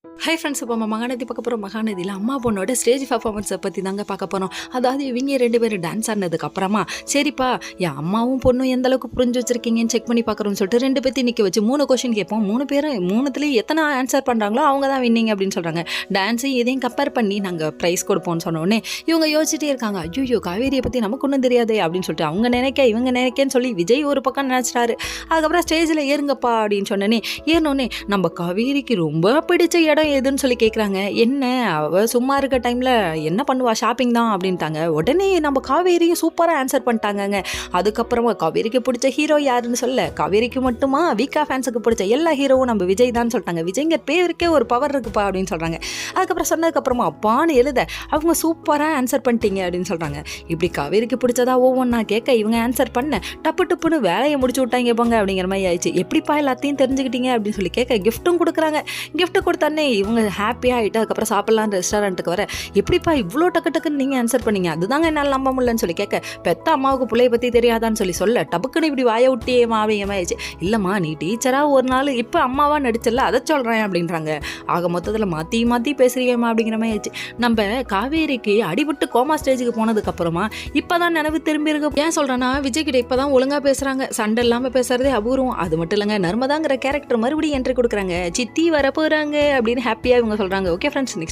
Hi friends, இப்போ நம்ம மகாநதி பார்க்க போகிறோம். மகாநதியில் அம்மா பொண்ணோட ஸ்டேஜ் பர்ஃபார்மன்ஸை பற்றி தாங்க பார்க்க போகிறோம். அதாவது இவங்க 2 பேரும் டான்ஸ் ஆடினதுக்கு அப்புறமா சரிப்பா என் அம்மாவும் பொண்ணும் எந்த அளவுக்கு புரிஞ்சு வச்சிருக்கீங்கன்னு செக் பண்ணி பார்க்குறோம்னு சொல்லிட்டு 2 பேர்த்தையும் நிற்க வச்சு 3 கொஸ்டின் கேட்போம். 3 பேரும் 3துலேயும் எத்தனை ஆன்சர் பண்ணுறாங்களோ அவங்க தான் வின்னிங் அப்படின்னு சொல்கிறாங்க. டான்ஸையும் இதையும் கம்பேர் பண்ணி நாங்கள் ப்ரைஸ் கொடுப்போம்னு சொன்னோடனே இவங்க யோசிச்சுட்டே இருக்காங்க. ஐயோ காவேரியை பற்றி நமக்கு ஒன்றும் தெரியாதே அப்படின்னு சொல்லிட்டு அவங்க நினைக்க இவங்க நினைக்கன்னு சொல்லி விஜய் ஒரு பக்கம் நினச்சிட்டாரு. அதுக்கப்புறம் ஸ்டேஜில் ஏறுங்கப்பா அப்படின்னு சொன்னோன்னே ஏறினோடனே நம்ம காவேரிக்கு ரொம்ப பிடிச்ச இடம் எதுன்னு சொல்லி கேட்குறாங்க. என்ன அவள் சும்மா இருக்க டைமில் என்ன பண்ணுவா, ஷாப்பிங் தான் அப்படின்ட்டாங்க. உடனே நம்ம காவேரியும் சூப்பராக ஆன்சர் பண்ணிட்டாங்கங்க. அதுக்கப்புறமா காவேரிக்கு பிடிச்ச ஹீரோ யாருன்னு சொல்ல காவேரிக்கு மட்டுமா வீக்கா ஃபேன்ஸுக்கு பிடிச்ச எல்லா ஹீரோவும் நம்ம விஜய் தான் சொல்லிட்டாங்க. விஜய்ங்க பேருக்கே ஒரு பவர் இருக்குப்பா அப்படின்னு சொல்கிறாங்க. அதுக்கப்புறம் சொன்னதுக்கப்புறமா அப்பான்னு எழுத அவங்க சூப்பராக ஆன்சர் பண்ணிட்டீங்க அப்படின்னு சொல்கிறாங்க. இப்படி காவேரிக்கு பிடிச்சதா ஒவ்வொன்றா கேட்க இவங்க ஆன்சர் பண்ண டப்பு டப்புன்னு வேலையை முடிச்சு விட்டாங்க போங்க அப்படிங்கிற மாதிரி ஆயிடுச்சு. எப்படிப்பா எல்லாத்தையும் தெரிஞ்சுக்கிட்டீங்க அப்படின்னு சொல்லி கேட்க கிஃப்ட்டும் கொடுக்குறாங்க. கிஃப்ட் கொடுத்தானே இவங்க ஹாப்பியாக ஆகிட்டு அதுக்கப்புறம் சாப்பிட்லான்னு ரெஸ்டாரண்ட்டுக்கு வர எப்படிப்பா இவ்வளோ டக்குன்னு நீங்கள் ஆன்சர் பண்ணீங்க, அதுதாங்க என்னால் நம்ப முடியலன்னு சொல்லி கேட்க பெத்த அம்மாவுக்கு பிள்ளைய பற்றி தெரியாதான்னு சொல்ல டப்புக்குன்னு இப்படி வாய விட்டியேமா அப்படிங்கமாயிடுச்சு. இல்லைம்மா நீ டீச்சராக ஒரு நாள் இப்போ அம்மாவா நடிச்சல அதை சொல்கிறேன் அப்படின்றாங்க. ஆக மொத்தத்தில் மாற்றி பேசுகிறீங்கம்மா அப்படிங்கிற மாதிரி ஆயிடுச்சு. நம்ம காவேரிக்கு அடிபட்டு கோமா ஸ்டேஜுக்கு போனதுக்கப்புறமா இப்போ தான் நினைவு திரும்பி இருக்கு. ஏன் சொல்கிறேன்னா விஜய் கிட்ட இப்போ தான் ஒழுங்காக பேசுகிறாங்க. சண்டை இல்லாமல் பேசுகிறதே அபூர்வம். அது மட்டும் இல்லைங்க, நர்மதாங்கிற கேரக்டர் மறுபடியும் என்ட்ரி கொடுக்குறாங்க. சித்தி வர போகிறாங்க அப்படின்னு ஹாப்பியாக இவங்க சொல்கிறாங்க. Okay friends, next